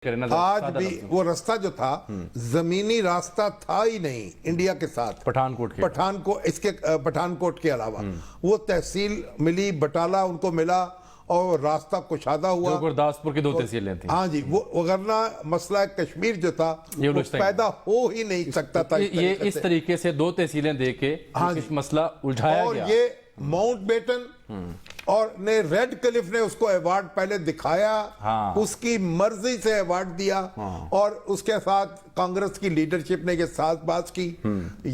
आज भी वो रास्ता जो था जमीनी रास्ता था ही नहीं इंडिया के साथ, पठानकोट के अलावा वो तहसील मिली, बटाला उनको मिला और रास्ता कुशादा हुआ। जो गुरदासपुर की 2 तहसीलें थी। हाँ जी, वो वरना मसला कश्मीर जो था वो पैदा हो ही नहीं सकता था। ये इस तरीके से 2 तहसीलें देके मसला उलझाया और गया। ये माउंटबेटन और ने रेड क्लिफ ने उसको अवार्ड पहले दिखाया, उसकी मर्जी से अवार्ड दिया और उसके साथ कांग्रेस की लीडरशिप ने ये साथ बात की।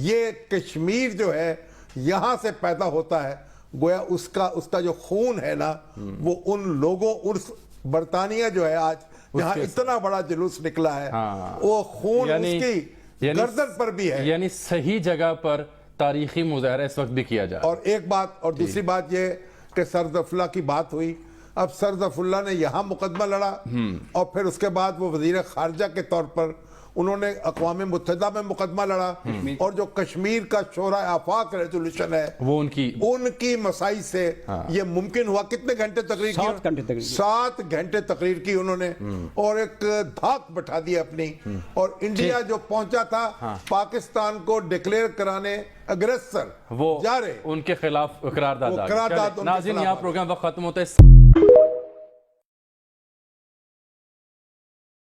ये कश्मीर जो है यहां से पैदा होता है, गोया उसका जो खून है ना वो उन लोगों, उस बरतानिया जो है आज यहाँ इतना बड़ा जुलूस निकला है, वो खून उसकी गर्दन पर भी है। यानी सही जगह पर तारीखी मुजाहरा इस वक्त भी किया जा रहा है। और एक बात और दूसरी बात ये कि सरजफुल्ला की बात हुई, अब सरजफुल्ला ने यहां मुकदमा लड़ा और फिर उसके बाद वो वजीर खारजा के तौर पर उन्होंने अक़वाम मुत्तहिदा में मुकदमा लड़ा और जो कश्मीर का शोरा आफाक रेजोल्यूशन है वो उनकी मसाई से ये मुमकिन हुआ। कितने घंटे तकरीर की? 7 घंटे तकरीर की उन्होंने और एक धाक बैठा दी अपनी, और इंडिया जो पहुंचा था पाकिस्तान को डिक्लेयर कराने अग्रेसर वो जा रहे उनके खिलाफ करारदाद। नाज़रीन, यहाँ प्रोग्राम वक्त खत्म होता है।